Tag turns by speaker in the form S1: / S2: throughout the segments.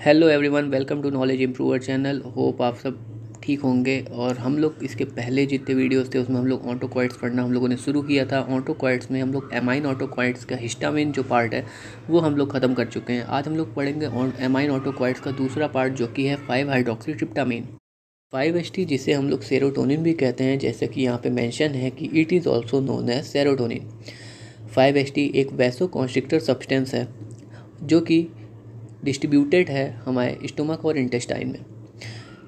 S1: Hello everyone, welcome to knowledge improver channel. Hope आप सब ठीक होंगे। और हम लोग इसके पहले जितने वीडियोस थे उसमें हम लोग ऑटोकॉइड्स पढ़ना हम लोगों ने शुरू किया था। ऑटोकॉइड्स में हम लोग एमाइन ऑटोकॉइड्स का हिस्टामिन जो पार्ट है वो हम लोग ख़त्म कर चुके हैं। आज हम लोग पढ़ेंगे एमाइन ऑटोकॉइड्स का दूसरा पार्ट जो कि है 5-हाइड्रोक्सीट्रिप्टामाइन 5-HT, जिसे हम लोग सेरोटोनिन भी कहते हैं। जैसे कि यहाँ पे मेंशन है कि it is also known as serotonin. 5-HT एक वैसो कॉन्स्ट्रिक्टर सब्सटेंस है जो कि डिस्ट्रीब्यूटेड है हमारे स्टोमक और इंटेस्टाइन में।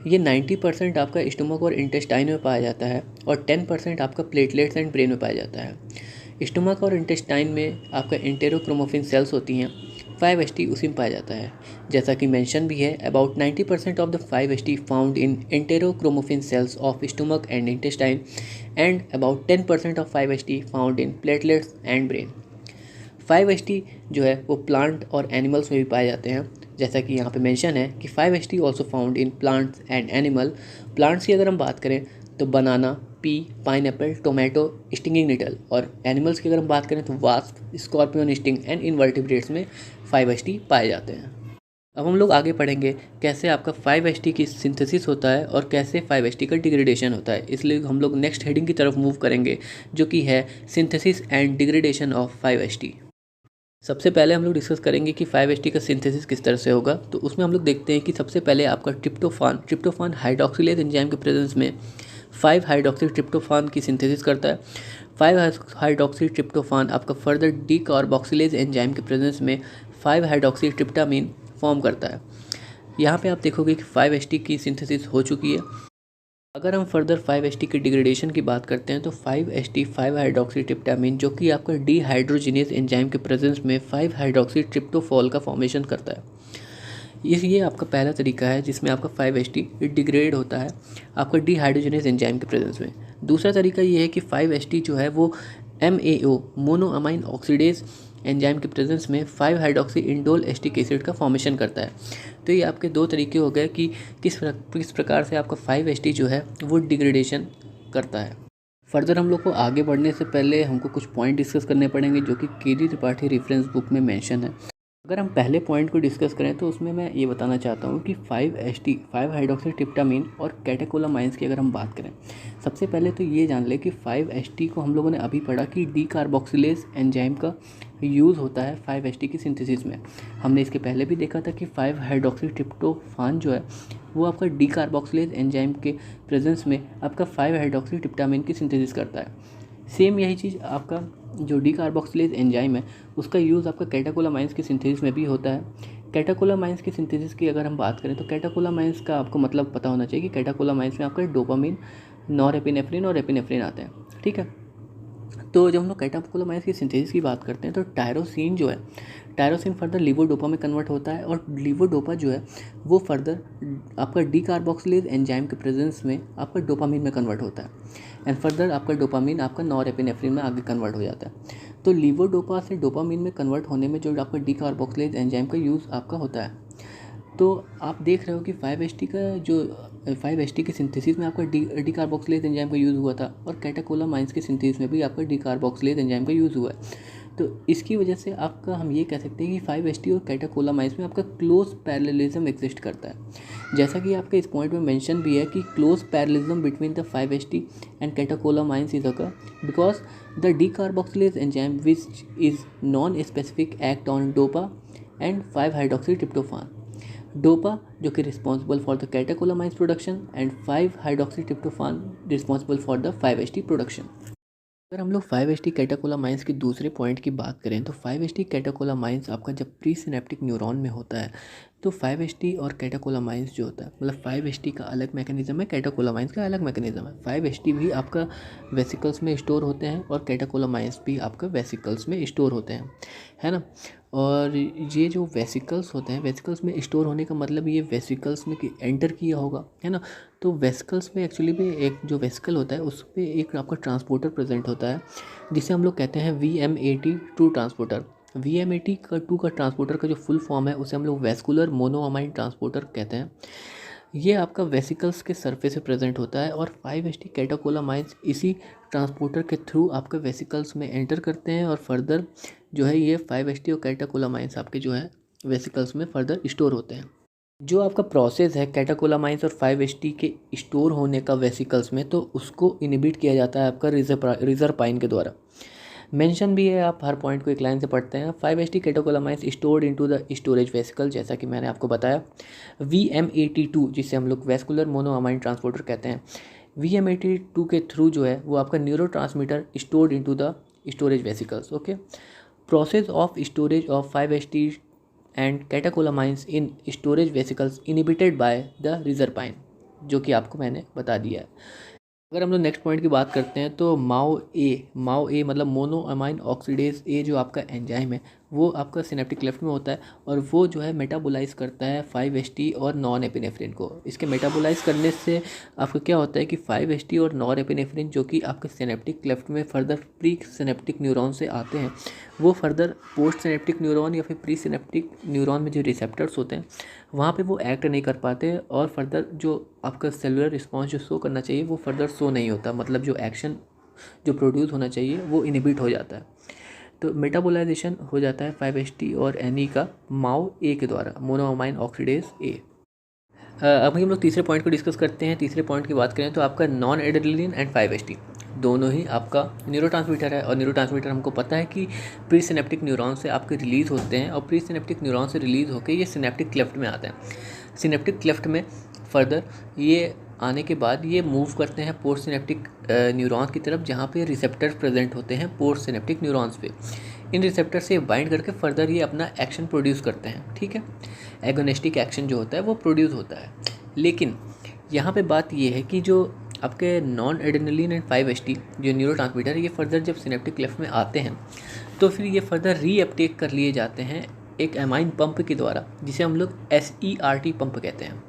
S1: ये 90% आपका स्टोमक और इंटेस्टाइन में पाया जाता है और 10% आपका प्लेटलेट्स एंड ब्रेन में पाया जाता है। स्टोमक और इंटेस्टाइन में आपका एंटेरोक्रोमोफिन सेल्स होती हैं। 5-HT उसी में पाया जाता है। जैसा कि मेंशन भी है, about 90% of the 5-HT found in enterochromaffin cells of stomach and intestine and about 10% of 5-HT found in platelets and brain. 5-HT जो है वो प्लांट और एनिमल्स में भी पाए जाते हैं। जैसा कि यहाँ पे मेंशन है कि 5-HT also found in plants and animal. Plants की अगर हम बात करें तो banana, pea, pineapple, tomato, stinging needle. और एनिमल्स की अगर हम बात करें तो wasp, scorpion sting and invertebrates में 5-HT पाए जाते हैं। अब हम लोग आगे पढ़ेंगे कैसे आपका 5-HT की सिंथेसिस होता है और कैसे 5-HT का डिग्रेडेशन होता है। इसलिए हम लोग नेक्स्ट हेडिंग की तरफ मूव करेंगे जो कि है synthesis and degradation of 5-HT। सबसे पहले हम लोग डिस्कस करेंगे कि 5-HT का सिंथेसिस किस तरह से होगा। तो उसमें हम लोग देखते हैं कि सबसे पहले आपका ट्रिप्टोफान हाइड्रोक्सिलेज एंजाइम के प्रेजेंस में 5-हाइड्रोक्सी ट्रिप्टोफान की सिंथेसिस करता है। 5-हाइड्रोक्सी ट्रिप्टोफान आपका फर्दर डीकार्बोक्सिलेज एंजाइम के प्रेजेंस में 5-हाइड्रोक्सी ट्रिप्टामिन फॉर्म करता है। यहाँ पे आप देखोगे कि 5-HT की सिंथेसिस हो चुकी है। अगर हम फर्दर 5-HT की डिग्रेडेशन की बात करते हैं तो 5-HT 5-हाइड्रोक्सीट्रिप्टामाइन जो कि आपका डीहाइड्रोजिनेज एंजाइम के प्रेजेंस में 5-हाइड्रोक्सीट्रिप्टोफॉल का फॉर्मेशन करता है। ये आपका पहला तरीका है जिसमें आपका 5-HT डिग्रेड होता है आपका डीहाइड्रोजिनेज एंजाइम के प्रेजेंस में। दूसरा तरीका ये है कि 5-HT जो है वो MAO मोनोअमाइन ऑक्सीडेज एंजाइम के प्रेजेंस में 5-हाइड्रोक्सी इंडोल एस्टिक एसिड का फॉर्मेशन करता है। तो ये आपके दो तरीके हो गए कि किस प्रकार से आपका 5-HT जो है वो डिग्रेडेशन करता है। फर्दर हम लोग को आगे बढ़ने से पहले हमको कुछ पॉइंट डिस्कस करने पड़ेंगे जो कि KD त्रिपाठी रेफरेंस बुक में मेंशन है। अगर हम पहले पॉइंट को डिस्कस करें तो उसमें मैं ये बताना चाहता हूँ कि 5-HT 5-हाइड्रोक्सीट्रिप्टामाइन और कैटेकोलामाइंस की अगर हम बात करें, सबसे पहले तो ये जान लें कि 5-HT को हम लोगों ने अभी पढ़ा कि डीकार्बोक्सिलेज एंजाइम का यूज़ होता है 5-HT की सिंथेसिस में। हमने इसके पहले भी देखा था कि 5-हाइड्रोक्सीट्रिप्टोफान जो है वो आपका डीकार्बोक्सिलेज एंजाइम के प्रेजेंस में आपका 5-हाइड्रोक्सीट्रिप्टामाइन की सिंथेसिस करता है। सेम यही चीज़ आपका जो डीकार्बोक्सिलेज एंजाइम है उसका यूज़ आपका कैटेकोलामाइंस की सिंथेसिस में भी होता है। कैटेकोलामाइंस की सिंथेसिस की अगर हम बात करें तो कैटेकोलामाइंस का आपको मतलब पता होना चाहिए कि कैटेकोलामाइंस में आपका डोपामिन, नॉरएपिनेफ्रिन और एपिनेफ्रिन आते हैं। ठीक है, तो जब हम लोग कैटेकोलामाइंस की सिंथेसिस की बात करते हैं तो टायरोसिन जो है, टायरोसिन फर्दर लीवोडोपा में कन्वर्ट होता है और लीवोडोपा जो है वो फर्दर आपका डीकार्बोक्सिलेज एंजाइम के प्रेजेंस में आपका डोपामिन में कन्वर्ट होता है एंड फर्दर आपका डोपामिन आपका नॉरएपिनेफ्रिन में आगे कन्वर्ट हो जाता है। तो लीवोडोपा से डोपामिन में कन्वर्ट होने में जो आपका डीकार्बोक्सिलेज एंजाइम का यूज़ आपका होता है। तो आप देख रहे हो कि 5-HT का जो 5-HT की सिंथेसिस में आपका डीकार्बोक्सिलेज एंजाइम का यूज़ हुआ था और कैटेकोलामाइंस की सिंथेसिस में भी आपका डीकार्बोक्सिलेज एंजाइम का यूज़ हुआ है। तो इसकी वजह से आपका हम ये कह सकते हैं कि 5-HT और कैटेकोलामाइंस में आपका क्लोज पैरेललिज्म एग्जिस्ट करता है। जैसा कि आपके इस पॉइंट में मेंशन भी है कि close parallelism between the 5-HT and catecholamines is occur because the decarboxylase enzyme which is non specific act on dopa and five hydroxytryptophan. Dopa जो कि responsible for the catecholamines production and five hydroxytryptophan responsible for the 5-HT production. अगर हम लोग 5-HT catecholamines के दूसरे point की बात करें तो 5-HT कैटेकोलामाइंस आपका जब प्री सिनेप्टिक न्यूरॉन में होता है तो 5-HT और कैटेकोलामाइंस जो होता है मतलब 5-HT का अलग मैकेनिज्म है, कैटेकोलामाइंस का अलग मैकेनिज्म है। 5-HT भी आपका वेसिकल्स में स्टोर होते हैं और कैटेकोलामाइंस भी आपका वेसिकल्स में स्टोर होते हैं, है ना। और ये जो वेसिकल्स होते हैं, वेसिकल्स में स्टोर होने का मतलब ये वेसिकल्स में एंटर किया होगा, है ना। तो वेसिकल्स में एक्चुअली में एक जो वेसिकल होता है उसमें एक आपका ट्रांसपोर्टर प्रेजेंट होता है जिसे हम लोग कहते हैं VMAT2 ट्रांसपोर्टर। VMAT2 का ट्रांसपोर्टर का जो फुल फॉर्म है उसे हम लोग वेस्कुलर मोनोअमाइन ट्रांसपोर्टर कहते हैं। ये आपका वेसिकल्स के सरफेस पे प्रेजेंट होता है और 5-HT कैटेकोलामाइंस इसी ट्रांसपोर्टर के थ्रू आपके वेसिकल्स में एंटर करते हैं और फर्दर जो है ये 5-HT और कैटेकोलामाइंस आपके जो है वेसिकल्स में फर्दर स्टोर होते हैं। जो आपका प्रोसेस है कैटेकोलामाइंस और 5-HT के स्टोर होने का वेसिकल्स में, तो उसको इनिबिट किया जाता है आपका रिजरपाइन के द्वारा। मेंशन भी है, आप हर पॉइंट को एक लाइन से पढ़ते हैं। 5-HT catecholamines stored into the storage vesicle, जैसा कि मैंने आपको बताया। VMAT2 जिसे हम लोग वेस्कुलर मोनोअमाइन ट्रांसपोर्टर कहते हैं, VMAT2 के थ्रू जो है वो आपका neurotransmitter stored into the storage vesicles. Okay, process of storage of 5-HT and catecholamines in storage vesicles inhibited by the reserpine, जो कि आपको मैंने बता दिया है। अगर हम लोग नेक्स्ट पॉइंट की बात करते हैं तो माओ ए मतलब मोनोअमाइन ऑक्सीडेज ए, जो आपका एंजाइम है वो आपका सिनेप्टिक क्लेफ्ट में होता है और वो जो है मेटाबोलाइज करता है 5-HT और नॉन एपिनेफ्रिन को। इसके मेटाबोलाइज करने से आपका क्या होता है कि 5-HT और नॉन एपिनेफ्रिन जो कि आपके सिनेप्टिक क्लेफ्ट में फर्दर प्री सिनेप्टिक न्यूरॉन से आते हैं, वो फर्दर पोस्ट सिनेप्टिक न्यूरॉन या फिर प्री सिनेप्टिक न्यूरॉन में जो रिसेप्टर्स होते हैं वहाँ पे वो एक्ट नहीं कर पाते और फर्दर जो आपका सेलुलर रिस्पॉन्स जो शो करना चाहिए वो फर्दर शो नहीं होता, मतलब जो एक्शन जो प्रोड्यूस होना चाहिए वो इनिबिट हो जाता है। तो मेटाबोलाइजेशन हो जाता है 5-HT और NE का माओ ए के द्वारा, मोनोअमाइन ऑक्सीडेज ए। अभी हम लोग तीसरे पॉइंट को डिस्कस करते हैं। तीसरे पॉइंट की बात करें तो आपका नॉन एड्रेनलिन एंड 5-HT दोनों ही आपका न्यूरोट्रांसमीटर है और न्यूरोट्रांसमीटर हमको पता है कि प्री सिनेप्टिक न्यूरॉन से आपके रिलीज़ होते हैं और प्री सिनेप्टिक न्यूरॉन से रिलीज़ होकर ये सिनेप्टिक क्लेफ्ट में आते हैं। सिनेप्टिक क्लेफ्ट में फर्दर ये आने के बाद ये मूव करते हैं पोस्ट सिनेप्टिक न्यूरॉन्स की तरफ, जहाँ पे रिसेप्टर्स प्रेजेंट होते हैं पोस्ट सिनेप्टिक न्यूरॉन्स पे। इन रिसेप्टर से बाइंड करके फर्दर ये अपना एक्शन प्रोड्यूस करते हैं, ठीक है। एगोनिस्टिक एक्शन जो होता है वो प्रोड्यूस होता है। लेकिन यहाँ पे बात ये है कि जो आपके नॉन एड्रेनलिन एंड 5-HT जो न्यूरोट्रांसमीटर ये फर्दर जब सिनेप्टिक क्लेफ्ट में आते हैं तो फिर ये फर्दर रीअपटेक कर लिए जाते हैं एक एमाइन पंप के द्वारा, जिसे हम लोग SERT पंप कहते हैं।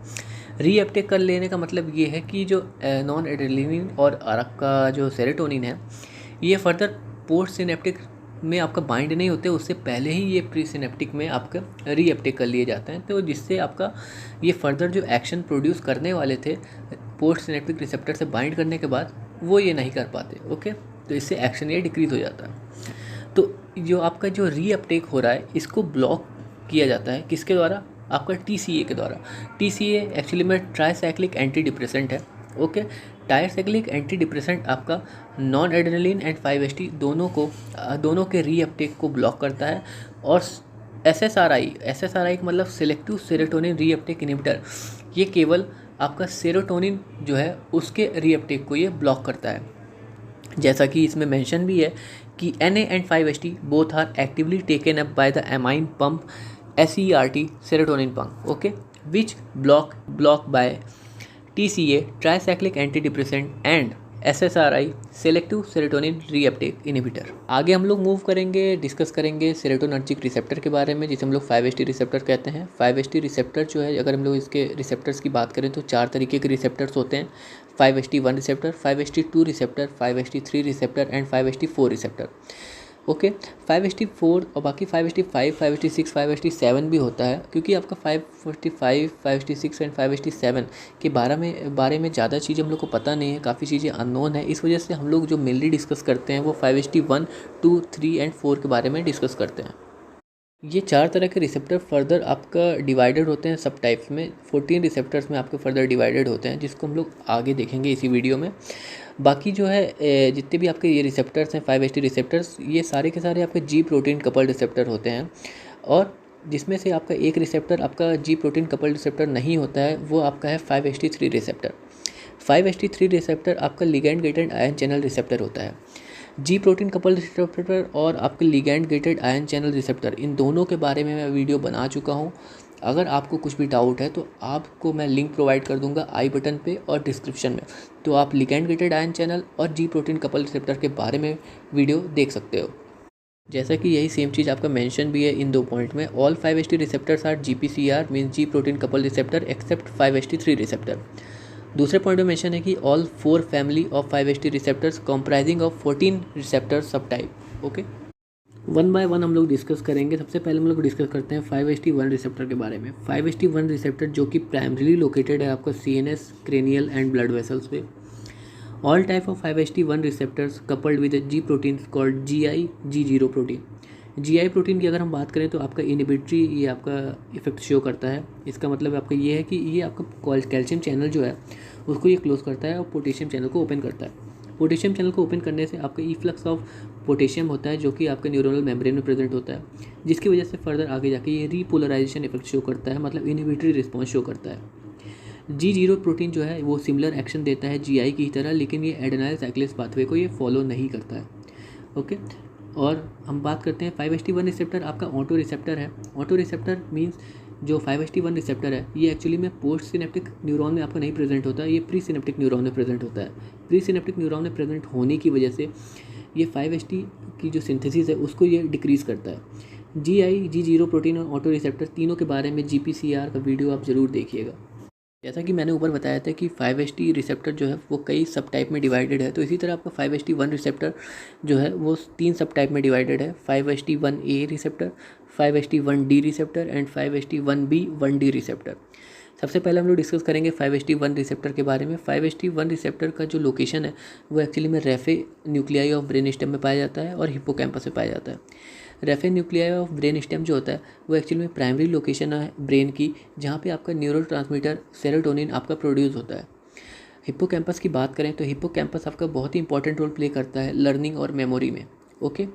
S1: रीअपटेक कर लेने का मतलब ये है कि जो नॉन एड्रेनलिन और आपका जो सेरोटोनिन है ये फर्दर पोस्ट सिनेप्टिक में आपका बाइंड नहीं होते, उससे पहले ही ये प्री सिनेप्टिक में आपका रीअपटेक कर लिए जाते हैं। तो जिससे आपका ये फर्दर जो एक्शन प्रोड्यूस करने वाले थे पोस्ट सिनेप्टिक रिसेप्टर से बाइंड करने के बाद वो ये नहीं कर पाते। ओके, तो इससे एक्शन ये डिक्रीज हो जाता है। तो जो आपका जो रीअपटेक हो रहा है इसको ब्लॉक किया जाता है किसके द्वारा? आपका TCA के द्वारा। TCA एक्चुअली में ट्राईसाइक्लिक एंटी डिप्रेसेंट है। ओके, ट्राईसाइक्लिक एंटी डिप्रेसेंट आपका नॉन एड्रेनलिन एंड 5-HT दोनों के रीअपटेक को ब्लॉक करता है। और SSRI मतलब सिलेक्टिव सेरोटोनिन रीअपटेक इनहिबिटर, ये केवल आपका सेरोटोनिन जो है उसके रीअपटेक को ये ब्लॉक करता है। जैसा कि इसमें मेंशन भी है कि NA and 5-HT both are actively taken up by the amine pump SERT serotonin pump, okay, which block by TCA tricyclic antidepressant and SSRI selective serotonin reuptake inhibitor। आगे हम लोग मूव करेंगे, डिस्कस करेंगे serotonergic receptor के बारे में, जिसे हम लोग 5-HT रिसेप्टर कहते हैं। 5-HT रिसेप्टर जो है, अगर हम लोग इसके रिसेप्टर्स की बात करें तो 4 तरीके के रिसेप्टर्स होते हैं। 5-HT1 receptor, 5-HT2 receptor, 5-HT3 receptor and 5-HT4 receptor. Okay, 5-HT4 और बाकी 5-HT5, 5-HT6, 5-HT7 भी होता है, क्योंकि आपका 5-HT5, 5-HT6 एंड 5-HT7 के बारे में ज़्यादा चीज़ें हम लोग को पता नहीं है, काफ़ी चीज़ें अननोन है। इस वजह से हम लोग जो मेनली डिस्कस करते हैं वो 5-HT1, 2, 3 एंड 4 के बारे में डिस्कस करते हैं। ये 4 तरह के रिसेप्टर फर्दर आपका डिवाइडेड होते हैं सब टाइप्स में। 14 रिसेप्टर्स में आपके फर्दर डिवाइडेड होते हैं, जिसको हम लोग आगे देखेंगे इसी वीडियो में। बाकी जो है जितने भी आपके ये रिसेप्टर्स हैं 5-HT रिसेप्टर्स, ये सारे के सारे आपके G प्रोटीन कपल्ड रिसेप्टर होते हैं। और जिसमें से आपका एक रिसेप्टर आपका G प्रोटीन कपल्ड रिसेप्टर नहीं होता है, वो आपका है 5-HT3 रिसेप्टर। 5-HT3 रिसेप्टर आपका ligand gated ion channel receptor होता है। G प्रोटीन कपल्ड रिसेप्टर और आपके ligand gated ion channel receptor, इन दोनों के बारे में मैं वीडियो बना चुका हूँ। अगर आपको कुछ भी डाउट है तो आपको मैं लिंक प्रोवाइड कर दूंगा आई बटन पे और डिस्क्रिप्शन में, तो आप लिगैंड गेटेड आयन चैनल और G प्रोटीन कपल रिसेप्टर के बारे में वीडियो देख सकते हो। जैसा कि यही सेम चीज़ आपका मेंशन भी है इन 2 पॉइंट में। All 5-HT receptors are GPCR means G protein coupled receptor except 5-HT3 receptor. दूसरे पॉइंट में मेंशन है कि all 4 family of 5-HT receptors comprising of 14 receptor subtype. Okay, 1 by 1 हम लोग डिस्कस करेंगे। सबसे पहले हम लोग डिस्कस करते हैं 5-HT1 रिसेप्टर के बारे में। 5-HT1 रिसेप्टर जो कि प्राइमरीली लोकेटेड है आपका CNS, cranial and blood vessels पे। All type of 5-HT1 receptors coupled with G protein called GI G0 protein. GI protein की अगर हम बात करें तो आपका इनहिबिटरी ये आपका इफेक्ट शो करता है। इसका मतलब आपका ये है कि ये आपका कैल्शियम चैनल जो है उसको ये क्लोज करता है और पोटेशियम चैनल को ओपन करता है। पोटेशियम चैनल को ओपन करने से आपका इफ्लक्स ऑफ पोटेशियम होता है जो कि आपके न्यूरोनल मेम्ब्रेन में प्रेजेंट होता है, जिसकी वजह से फर्दर आगे जाके ये रीपोलराइजेशन इफेक्ट शो करता है, मतलब इनहिबिटरी रिस्पॉन्स शो करता है। G0 प्रोटीन जो है वो सिमिलर एक्शन देता है GI की तरह, लेकिन ये एडेनाइल साइक्लेज पाथवे को ये फॉलो नहीं करता है। ओके, और हम बात करते हैं 5-HT1 रिसेप्टर आपका ऑटो रिसेप्टर है। ऑटो रिसेप्टर मीन्स जो 5-HT1 रिसेप्टर है ये एक्चुअली में पोस्ट सिनेप्टिक न्यूरॉन में आपका नहीं प्रेजेंट होता है, ये प्री सिनेप्टिक न्यूरॉन में प्रेजेंट होता है। प्री सिनेप्टिक न्यूरॉन में प्रेजेंट होने की वजह से ये 5-HT की जो सिंथेसिस है उसको ये डिक्रीज़ करता है। G0 प्रोटीन और ऑटो रिसेप्टर तीनों के बारे में GPCR का वीडियो आप ज़रूर देखिएगा। जैसा कि मैंने ऊपर बताया था कि 5-HT रिसेप्टर जो है वो कई सब टाइप में डिवाइडेड है, तो इसी तरह आपका 5-HT1 रिसेप्टर जो है वो 3 सब टाइप में डिवाइडेड है। 5-HT1A receptor, 5-HT1D receptor and 5-HT1B1D receptor. सबसे पहले हम लोग डिस्कस करेंगे 5-HT1 रिसेप्टर के बारे में। 5-HT1 रिसेप्टर का जो लोकेशन है वो एक्चुअली में raphe nuclei of brain stem में पाया जाता है और हिप्पोकैम्पस में पाया जाता है। Raphe nuclei of brain stem जो होता है वो एक्चुअली में प्राइमरी लोकेशन है ब्रेन की, जहाँ पे आपका न्यूरोट्रांसमीटर सेरोटोनिन आपका प्रोड्यूस होता है। हिप्पोकैम्पस की बात करें तो हिप्पोकैम्पस आपका बहुत ही इंपॉर्टेंट रोल प्ले करता है लर्निंग और मेमोरी में। ओके,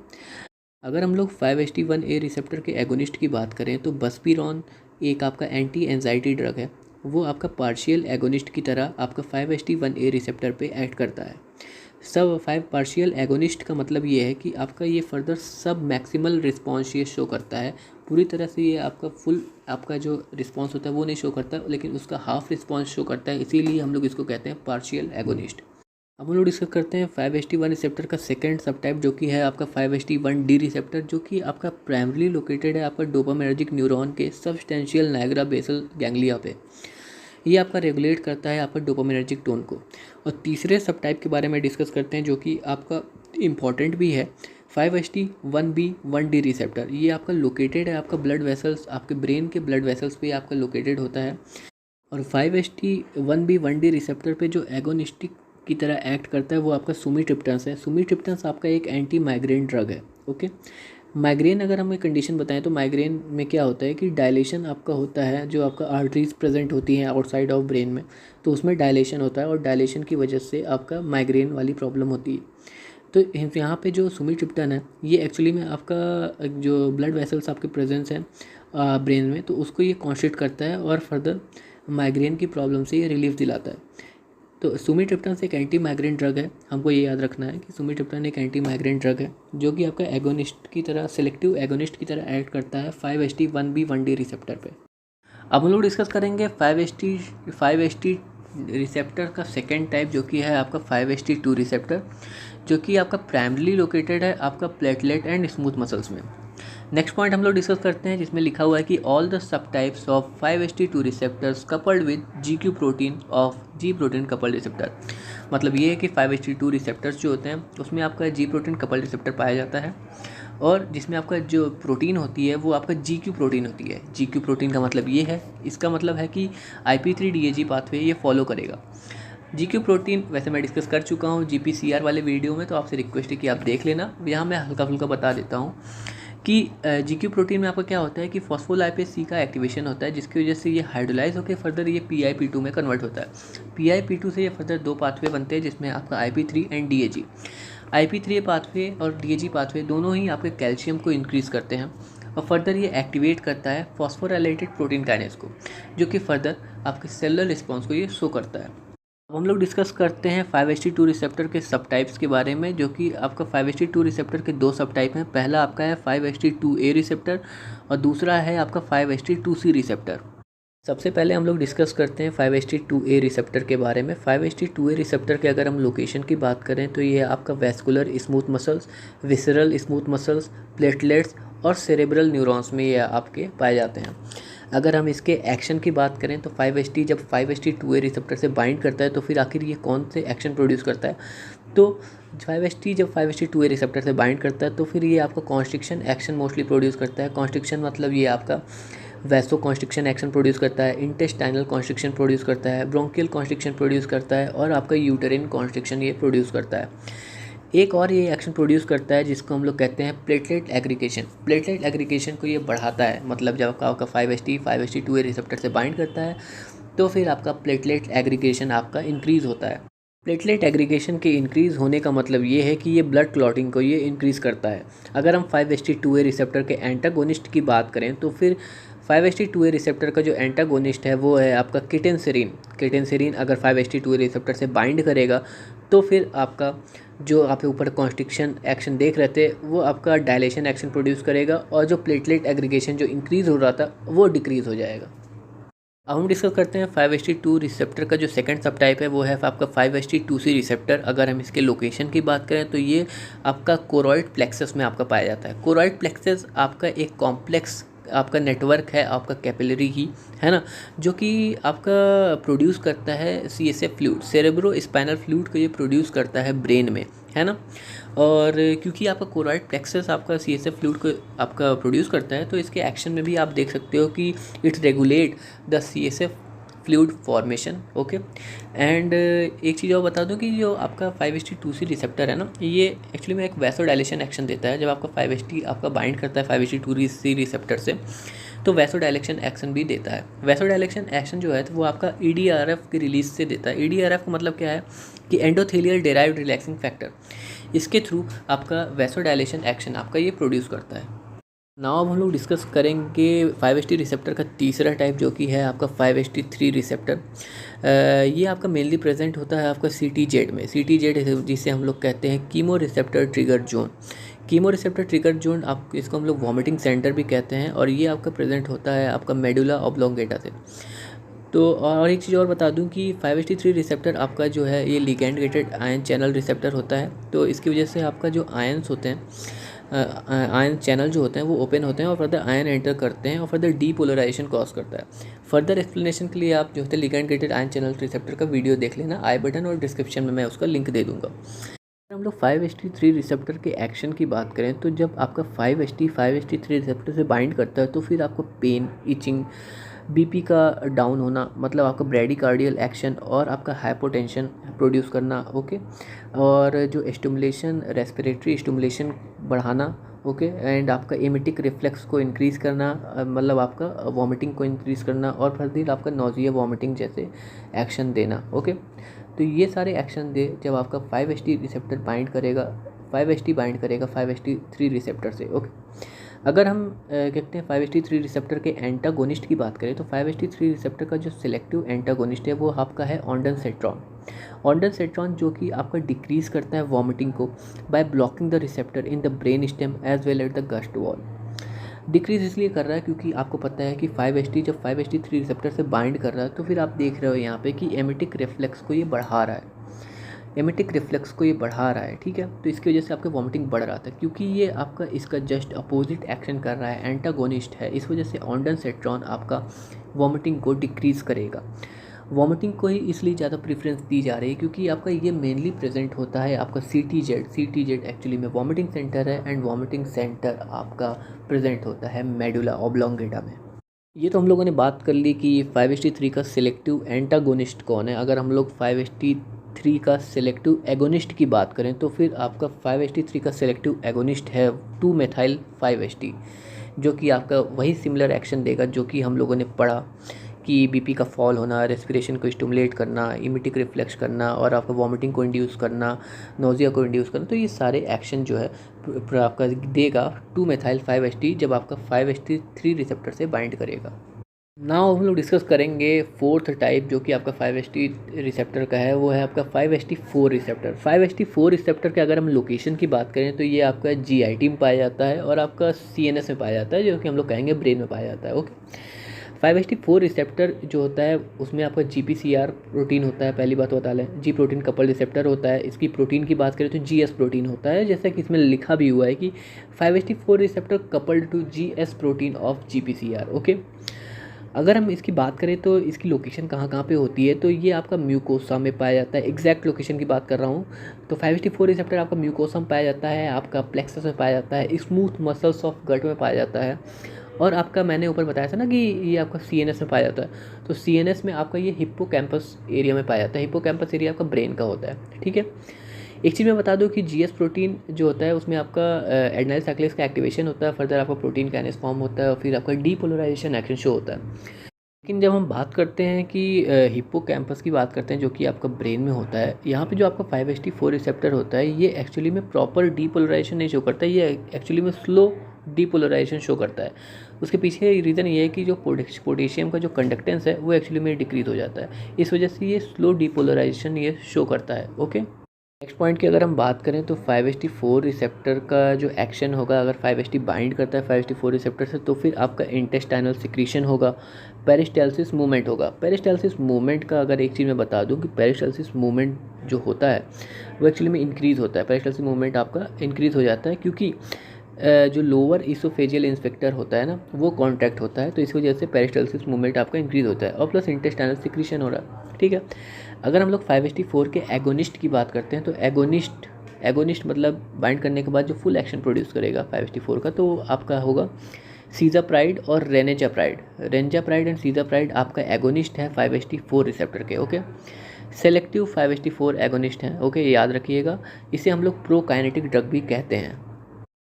S1: अगर हम लोग 5-HT1A रिसेप्टर के एगोनिस्ट की बात करें तो बस्पिरॉन एक आपका एंटी एंजाइटी ड्रग है, वो आपका पार्शियल एगोनिस्ट की तरह आपका 5-HT1A रिसेप्टर पे एक्ट करता है। सब 5 पार्शियल एगोनिस्ट का मतलब ये है कि आपका ये फर्दर सब मैक्सिमल रिस्पॉन्स ये शो करता है। पूरी तरह से ये आपका फुल आपका जो रिस्पॉन्स होता है वो नहीं शो करता, लेकिन उसका हाफ रिस्पॉन्स शो करता है, इसीलिए हम लोग इसको कहते हैं पार्शियल एगोनिस्ट। अब हम लोग डिस्कस करते हैं 5-HT1 रिसेप्टर का सेकंड सब टाइप जो कि है आपका 5-HT1D रिसेप्टर, जो कि आपका प्राइमरी लोकेटेड है आपका डोपामिनर्जिक न्यूरॉन के सबस्टेंशियल नायग्रा बेसल गैंग्लिया पे। ये आपका रेगुलेट करता है आपका डोपामिनर्जिक टोन को। और तीसरे सब टाइप के बारे में डिस्कस करते हैं जो कि आपका इम्पॉर्टेंट भी है, 5-HT1B1D रिसेप्टर। ये आपका लोकेटेड है आपका ब्लड वेसल्स, आपके ब्रेन के ब्लड वेसल्स पे आपका लोकेटेड होता है। और 5-HT1B1D रिसेप्टर पे जो एगोनिस्टिक की तरह एक्ट करता है वो आपका सुमिट्रिप्टन्स है। सुमिट्रिप्टन्स आपका एक एंटी माइग्रेन ड्रग है। ओके, माइग्रेन अगर हम एक कंडीशन बताएं तो माइग्रेन में क्या होता है कि डायलेशन आपका होता है, जो आपका आर्टरीज प्रेजेंट होती हैं आउटसाइड ऑफ ब्रेन में, तो उसमें डायलेशन होता है और डायलेशन की वजह से आपका माइग्रेन वाली प्रॉब्लम होती है। तो यहाँ पे जो सुमिट्रिप्टन है ये एक्चुअली में आपका जो ब्लड वेसल्स आपके प्रेजेंस है ब्रेन में, तो उसको ये कॉन्स्ट्रिक्ट करता है और फर्दर माइग्रेन की प्रॉब्लम से ये रिलीफ दिलाता है। तो सुमिट्रिप्टन एक एंटी माइग्रेन ड्रग है, हमको ये याद रखना है कि सुमिट्रिप्टन एक एंटी माइग्रेन ड्रग है जो कि आपका एगोनिस्ट की तरह, सेलेक्टिव एगोनिस्ट की तरह एक्ट करता है 5-HT1B1D रिसेप्टर पे। अब हम लोग डिस्कस करेंगे 5-HT रिसेप्टर का सेकेंड टाइप जो कि है आपका 5-HT2 रिसेप्टर, जो कि आपका प्राइमरीली लोकेटेड है आपका प्लेटलेट एंड स्मूथ मसल्स में। नेक्स्ट पॉइंट हम लोग डिस्कस करते हैं जिसमें लिखा हुआ है कि all the sub types of 5-HT2 receptors coupled with GQ protein of G protein coupled receptor. मतलब ये है कि 5-HT2 रिसेप्टर्स जो होते हैं उसमें आपका G प्रोटीन कपल्ड रिसेप्टर पाया जाता है, और जिसमें आपका जो प्रोटीन होती है वो आपका GQ प्रोटीन होती है। GQ प्रोटीन का मतलब ये है, इसका मतलब है कि IP3DAG पाथवे ये फॉलो करेगा। GQ प्रोटीन वैसे मैं डिस्कस कर चुका हूँ GPCR वाले वीडियो में, तो आपसे रिक्वेस्ट है कि आप देख लेना। यहाँ मैं हल्का फुल्का बता देता हूँ कि GQ प्रोटीन में आपका क्या होता है कि फॉस्फोलाइपेज C का एक्टिवेशन होता है, जिसकी वजह से ये हाइड्रोलाइज होकर फर्दर ये PIP2 में कन्वर्ट होता है। PIP2 से ये फर्दर 2 पाथवे बनते हैं जिसमें आपका IP3 and DAG। IP3 pathway और DAG पाथवे दोनों ही आपके कैल्शियम को इंक्रीज़ करते हैं और फर्दर ये एक्टिवेट करता है फॉस्फोराइलेटेड प्रोटीन काइनेज को, जो कि फर्दर आपके सेलुलर रिस्पॉन्स को ये शो करता है। अब हम लोग डिस्कस करते हैं 5-HT2 रिसेप्टर के सब टाइप्स के बारे में, जो कि आपका 5-HT2 रिसेप्टर के 2 सब टाइप हैं। पहला आपका है 5-HT2A रिसेप्टर और दूसरा है आपका 5-HT2C रिसेप्टर। सबसे पहले हम लोग डिस्कस करते हैं 5-HT2A रिसेप्टर के बारे में। 5-HT2A रिसेप्टर के अगर हम लोकेशन की बात करें तो ये आपका vascular smooth muscles, visceral smooth muscles, platelets और सेरेब्रल न्यूरॉन्स में ये आपके पाए जाते हैं। अगर हम इसके एक्शन की बात करें तो 5-HT जब 5-HT2A रिसेप्टर से बाइंड करता है तो फिर आखिर ये कौन से एक्शन प्रोड्यूस करता है, तो 5-HT जब 5-HT2A रिसेप्टर से बाइंड करता है तो फिर ये आपका कॉन्स्ट्रिक्शन एक्शन मोस्टली प्रोड्यूस करता है। कॉन्स्ट्रिक्शन मतलब ये आपका वैसो कॉन्स्ट्रिक्शन एक्शन प्रोड्यूस करता है, इंटेस्टाइनल कॉन्स्ट्रिक्शन प्रोड्यूस करता है, ब्रोंकियल कॉन्स्ट्रिक्शन प्रोड्यूस करता है और आपका यूटेरिन कॉन्स्ट्रिक्शन ये प्रोड्यूस करता है। एक और ये एक्शन प्रोड्यूस करता है जिसको हम लोग कहते हैं प्लेटलेट एग्रीगेशन। प्लेटलेट एग्रीगेशन को ये बढ़ाता है, मतलब जब आपका 5HT2A रिसेप्टर से बाइंड करता है तो फिर आपका प्लेटलेट एग्रीगेशन आपका इंक्रीज़ होता है। प्लेटलेट एग्रीगेशन के इंक्रीज़ होने का मतलब ये है कि ये ब्लड क्लॉटिंग को ये इंक्रीज़ करता है। अगर हम 5HT2A रिसेप्टर के एंटागोनिस्ट की बात करें तो फिर 5HT2A रिसेप्टर का जो एंटागोनिस्ट है वो है आपका किटेंसेरिन। किटेंसेरिन अगर 5HT2A रिसेप्टर से बाइंड करेगा तो फिर आपका जो आप ऊपर कॉन्स्ट्रिक्शन एक्शन देख रहे थे वो आपका डायलेशन एक्शन प्रोड्यूस करेगा, और जो प्लेटलेट एग्रीगेशन जो इंक्रीज़ हो रहा था वो डिक्रीज़ हो जाएगा। अब हम डिस्कस करते हैं 5HT2 रिसेप्टर का जो सेकंड सब टाइप है वो है आपका 5HT2C रिसेप्टर। अगर हम इसके लोकेशन की बात करें तो ये आपका कोरॉइड प्लेक्सस में आपका पाया जाता है। कोरॉइड प्लेक्सस आपका एक कॉम्प्लेक्स आपका नेटवर्क है आपका कैपिलरी की, है ना, जो कि आपका प्रोड्यूस करता है CSF fluid, cerebro spinal fluid को ये प्रोड्यूस करता है ब्रेन में, है ना। और क्योंकि आपका कोरॉइड प्लेक्सस आपका CSF फ्लूइड को आपका प्रोड्यूस करता है तो इसके एक्शन में भी आप देख सकते हो कि it's regulate the CSF fluid formation. Okay, and एक चीज़ और बता दूं कि जो आपका 5HT2C रिसेप्टर है ना, ये एक्चुअली में एक वैसोडाइलेशन एक्शन देता है। जब आपका 5HT आपका बाइंड करता है 5HT2C रिसेप्टर से तो वैसोडाइलेशन एक्शन भी देता है। वैसोडाइलेशन एक्शन जो है तो वो आपका EDRF की रिलीज से देता है। EDRF का मतलब क्या है कि एंडोथेलियल डेराइव्ड रिलैक्सिंग फैक्टर, इसके थ्रू आपका वैसोडाइलेशन एक्शन आपका ये प्रोड्यूस करता है। नाउ अब हम लोग डिस्कस करेंगे 5HT रिसेप्टर का तीसरा टाइप जो कि है आपका 5HT3 रिसेप्टर। ये आपका मेनली प्रेजेंट होता है आपका CTZ में। CTZ जिसे हम लोग कहते हैं chemo receptor trigger zone. Chemo receptor trigger zone आप इसको हम लोग वॉमिटिंग सेंटर भी कहते हैं, और ये आपका प्रेजेंट होता है आपका मेडुला ऑब्लोंगेटा से। तो और एक चीज़ और बता दूं कि 5HT3 रिसेप्टर आपका जो है ये ligand gated ion channel receptor होता है। तो इसकी वजह से आपका जो आयन्स होते हैं, आयन चैनल जो होते हैं वो ओपन होते हैं और फर्दर आयन एंटर करते हैं और फर्दर डीपोलराइजेशन कॉज करता है। फर्दर एक्सप्लेनेशन के लिए आप जो होते हैं ligand gated ion channel receptor का वीडियो देख लेना, आई बटन और डिस्क्रिप्शन में मैं उसका लिंक दे दूँगा। हम लोग 5HT3 रिसेप्टर के एक्शन की बात करें तो जब आपका 5HT3 रिसेप्टर से बाइंड करता है तो फिर आपको पेन, इचिंग, BP का डाउन होना, मतलब आपका ब्रेडिकार्डियल एक्शन और आपका हाइपोटेंशन प्रोड्यूस करना। ओके, और जो स्टिमुलेशन, रेस्पिरेटरी स्टिमुलेशन बढ़ाना। ओके, एंड आपका एमिटिक रिफ्लेक्स को इंक्रीज़ करना, मतलब आपका वॉमिटिंग को इंक्रीज़ करना, और फिर आपका नोजिया, वॉमिटिंग जैसे एक्शन देना। ओके, तो ये सारे एक्शन दे जब आपका 5HT रिसेप्टर बाइंड करेगा, 5HT बाइंड करेगा 5HT3 रिसेप्टर से। ओके, अगर हम कहते हैं 5HT3 रिसेप्टर के एंटागोनिस्ट की बात करें तो 5HT3 रिसेप्टर का जो सिलेक्टिव एंटागोनिस्ट है वो आपका है ऑन्डनसेट्रॉन। ऑन्डनसेट्रॉन जो कि आपका डिक्रीज़ करता है वॉमिटिंग को by blocking the receptor in the brain stem as well at the gut wall. Decrease इसलिए कर रहा है क्योंकि आपको पता है कि 5HT जब 5HT3 रिसेप्टर से बाइंड कर रहा है तो फिर आप देख रहे हो यहाँ पे कि एमिटिक रिफ्लेक्स को ये बढ़ा रहा है, एमिटिक रिफ्लेक्स को ये बढ़ा रहा है। ठीक है, तो इसकी वजह से आपका वॉमिटिंग बढ़ रहा था क्योंकि ये आपका इसका जस्ट अपोजिट एक्शन कर रहा है, एंटागोनिस्ट है। इस वजह से ऑन्डनसेट्रॉन आपका वॉमिटिंग को डिक्रीज़ करेगा। वॉमिटिंग को ही इसलिए ज़्यादा प्रेफरेंस दी जा रही है क्योंकि आपका ये मेनली प्रेजेंट होता है आपका CTZ एक्चुअली में वॉमिटिंग सेंटर है, एंड वॉमिटिंग सेंटर आपका प्रेजेंट होता है मेडुला ऑब्लोंगेटा में। ये तो हम लोगों ने बात कर ली कि 5HT3 का सिलेक्टिव एंटागोनिस्ट कौन है। अगर हम लोग 5HT3 का सिलेक्टिव एगोनिस्ट की बात करें तो फिर आपका 5HT3 का सिलेक्टिव एगोनिस्ट है 2-मेथाइल 5HT, जो कि आपका वही सिमिलर एक्शन देगा जो कि हम लोगों ने पढ़ा कि BP का फॉल होना, रेस्पिरेशन को स्टिमुलेट करना, इमिटिक रिफ्लेक्स करना, और आपका वॉमिटिंग को इंड्यूस करना, नोजिया को इंड्यूस करना। तो ये सारे एक्शन जो है आपका देगा 2-मेथाइल 5HT जब आपका 5HT3 रिसेप्टर से बाइंड करेगा। नाउ हम लोग डिस्कस करेंगे फोर्थ टाइप जो कि आपका 5HT रिसेप्टर का है, वो है आपका 5HT4 रिसेप्टर। 5HT4 रिसेप्टर के अगर हम लोकेशन की बात करें तो ये आपका GIT में पाया जाता है और आपका CNS में पाया जाता है, जो कि हम लोग कहेंगे ब्रेन में पाया जाता है। ओके, 5HT4 रिसेप्टर जो होता है उसमें आपका GPCR प्रोटीन होता है। पहली बात बता लें, G प्रोटीन कपल रिसेप्टर होता है। इसकी प्रोटीन की बात करें तो GS प्रोटीन होता है, जैसा कि इसमें लिखा भी हुआ है कि 5HT4 receptor coupled to GS protein of GPCR। Okay, अगर हम इसकी बात करें तो इसकी लोकेशन कहाँ कहाँ पे होती है, तो ये आपका म्यूकोसा में पाया जाता है। एग्जैक्ट लोकेशन की बात कर रहा हूँ तो 5HT4 रिसेप्टर आपका म्यूकोसा में पाया जाता है, आपका प्लेक्सस में पाया जाता है, स्मूथ मसल्स ऑफ गट में पाया जाता है, और आपका मैंने ऊपर बताया था ना कि ये आपका CNS में पाया जाता है। तो CNS में आपका ये हिप्पोकैम्पस एरिया में पाया जाता है। हिप्पोकैम्पस एरिया आपका ब्रेन का होता है। ठीक है, एक चीज़ मैं बता दूं कि जीएस प्रोटीन जो होता है उसमें आपका एडेनाइल साइक्लेज का एक्टिवेशन होता है, फर्दर आपका प्रोटीन काइनेज फॉर्म होता है और फिर आपका डीपोलराइजेशन एक्शन शो होता है। लेकिन जब हम बात करते हैं कि हिप्पोकैम्पस की बात करते हैं जो कि आपका ब्रेन में होता है, यहाँ पे जो आपका 5-HT4 रिसेप्टर होता है ये एक्चुअली में प्रॉपर डीपोलराइजेशन नहीं शो करता है, ये एक्चुअली में स्लो डीपोलराइजेशन शो करता है। उसके पीछे रीज़न ये है कि जो पोटेशियम का जो कंडक्टेंस है वो एक्चुअली में डिक्रीज हो जाता है, इस वजह से ये स्लो डीपोलराइजेशन ये शो करता है। ओके, नेक्स्ट पॉइंट की अगर हम बात करें तो 5-HT4 रिसेप्टर का जो एक्शन होगा, अगर 5-HT बाइंड करता है 5-HT4 रिसेप्टर से तो फिर आपका इंटेस्टाइनल सिक्रीशन होगा, पेरिस्टाल्सिस मूवमेंट होगा। पेरिस्टाल्सिस मूवमेंट का अगर एक चीज़ मैं बता दूं कि पेरिस्टाल्सिस मूवमेंट जो होता है वो एक्चुअली में इंक्रीज़ होता है। पेरिस्टाल्सिस मूवमेंट आपका इंक्रीज़ हो जाता है क्योंकि जो लोअर इसोफेजियल इंस्पेक्टर होता है ना वो कॉन्ट्रैक्ट होता है, तो इस वजह से पेरिस्टाल्सिस मूवमेंट आपका इंक्रीज़ होता है और प्लस इंटेस्टाइनल सिक्रीशन हो रहा है। ठीक है, अगर हम लोग 5-HT4 के एगोनिस्ट की बात करते हैं तो एगोनिस्ट मतलब बाइंड करने के बाद जो फुल एक्शन प्रोड्यूस करेगा 5-HT4 का तो आपका होगा सीजाप्राइड और रेनेजाप्राइड। रेंजाप्राइड एंड सीजाप्राइड आपका एगोनिस्ट है 5-HT4 रिसेप्टर के। ओके, सेलेक्टिव 5-HT4 एगोनिस्ट हैं। ओके, याद रखिएगा, इसे हम लोग प्रोकाइनेटिक ड्रग भी कहते हैं।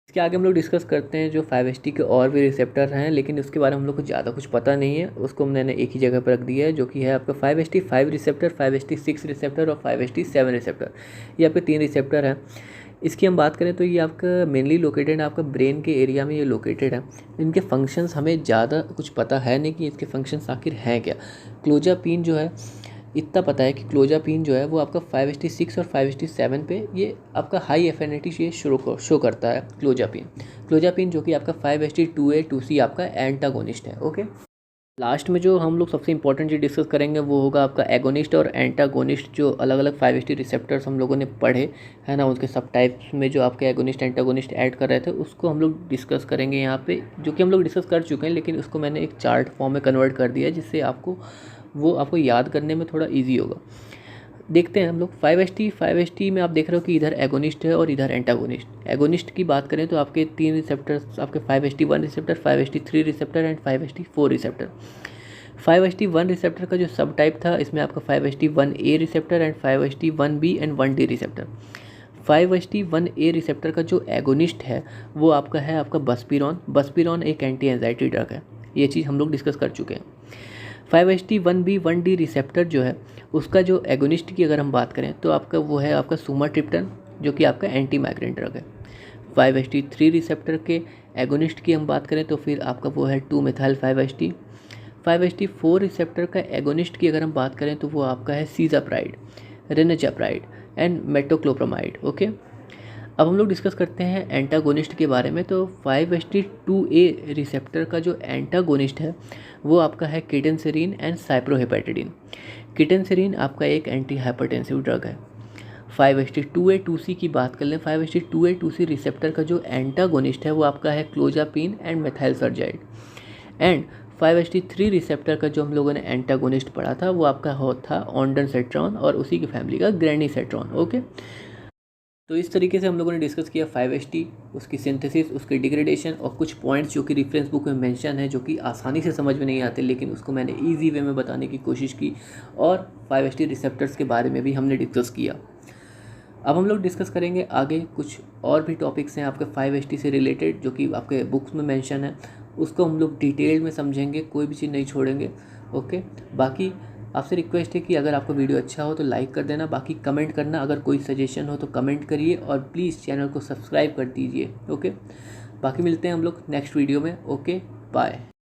S1: इसके आगे हम लोग डिस्कस करते हैं जो 5-HT के और भी रिसेप्टर हैं, लेकिन उसके बारे में हम लोग को ज़्यादा कुछ पता नहीं है, उसको मैंने एक ही जगह पर रख दिया है जो कि है आपका 5-HT5 रिसेप्टर, 5-HT6 रिसेप्टर और 5-HT7 रिसेप्टर। ये आपके 3 रिसेप्टर हैं। इसकी हम बात करें तो ये आपका मेनली लोकेटेड है आपका ब्रेन के एरिया में ये लोकेटेड है। इनके फंक्शंस हमें ज़्यादा कुछ पता है नहीं कि इसके फंक्शंस आखिर हैं क्या। क्लोजापिन जो है इतना पता है कि क्लोजापिन जो है वो आपका 5-HT6 और 5-HT7 पे ये आपका हाई एफिनिटी ये शो करता है। क्लोजापिन जो कि आपका 5-HT2A 2C आपका एंटागोनिस्ट है। ओके, लास्ट में जो हम लोग सबसे इंपॉर्टेंट चीज़ डिस्कस करेंगे वो होगा आपका एगोनिस्ट और एंटागोनिस्ट। जो अलग अलग 5-HT रिसेप्टर्स हम लोगों ने पढ़े है ना, उसके सब टाइप्स में जो आपके एगोनिस्ट एंटागोनिस्ट ऐड कर रहे थे उसको हम लोग डिस्कस करेंगे यहाँ पे, जो कि हम लोग डिस्कस कर चुके हैं, लेकिन उसको मैंने एक चार्ट फॉर्म में कन्वर्ट कर दिया है जिससे आपको याद करने में थोड़ा ईजी होगा। देखते हैं हम लोग 5-HT में आप देख रहे हो कि इधर एगोनिस्ट है और इधर एंटागोनिस्ट। एगोनिस्ट की बात करें तो आपके 3 रिसेप्टर्स आपके 5-HT1 receptor, 5-HT3 receptor and 5-HT4 receptor. 5-HT1 receptor का जो सब टाइप था इसमें आपका 5-HT1A receptor and 5-HT1B and 1D receptor. 5-HT1A receptor का जो एगोनिस्ट है वो आपका है आपका बस्पिरॉन एक एंटी एंजाइटी ड्रग है, ये चीज़ हम लोग डिस्कस कर चुके हैं। 5-HT1B 1D रिसेप्टर जो है उसका जो एगोनिस्ट की अगर हम बात करें तो आपका वो है आपका सुमाट्रिप्टन जो कि आपका एंटी माइग्रेन ड्रग है। 5-HT3 रिसेप्टर के एगोनिस्ट की हम बात करें तो फिर आपका वो है 2-मेथाइल 5-HT। 5-HT4 रिसेप्टर का एगोनिस्ट की अगर हम बात करें तो वो आपका है सीजाप्राइड, रेनेजाप्राइड एंड मेटोक्लोप्रामाइड। ओके, अब हम लोग डिस्कस करते हैं एंटागोनिस्ट के बारे में। तो 5-HT2A रिसेप्टर का जो एंटागोनिस्ट है वो आपका है किटेंसेरिन एंड साइप्रोहेपेटिडिन। किटेंसेरिन आपका एक एंटी हाइपरटेंसिव ड्रग है। 5-HT2A 2C की बात कर लें, 5-HT2A 2C रिसेप्टर का जो एंटागोनिस्ट है वो आपका है clozapine and मेथाइलसर्जाइड। And 5-HT3 receptor का जो हम लोगों ने एंटागोनिस्ट पढ़ा था वो आपका था ऑन्डनसेट्रॉन और उसी की फैमिली का ग्रेनिसेट्रॉन। ओके, तो इस तरीके से हम लोगों ने डिस्कस किया 5-HT, उसकी सिंथेसिस, उसकी डिग्रेडेशन और कुछ पॉइंट्स जो कि रेफरेंस बुक में मेंशन है जो कि आसानी से समझ में नहीं आते, लेकिन उसको मैंने इजी वे में बताने की कोशिश की। और 5-HT रिसेप्टर्स के बारे में भी हमने डिस्कस किया। अब हम लोग डिस्कस करेंगे आगे कुछ और भी टॉपिक्स हैं आपके 5-HT से रिलेटेड जो कि आपके बुक्स में मेंशन है, उसको हम लोग डिटेल में समझेंगे, कोई भी चीज़ नहीं छोड़ेंगे। ओके, बाकी आपसे रिक्वेस्ट है कि अगर आपको वीडियो अच्छा हो तो लाइक कर देना, बाकी कमेंट करना, अगर कोई सजेशन हो तो कमेंट करिए और प्लीज़ चैनल को सब्सक्राइब कर दीजिए। ओके, बाकी मिलते हैं हम लोग नेक्स्ट वीडियो में। Okay, bye.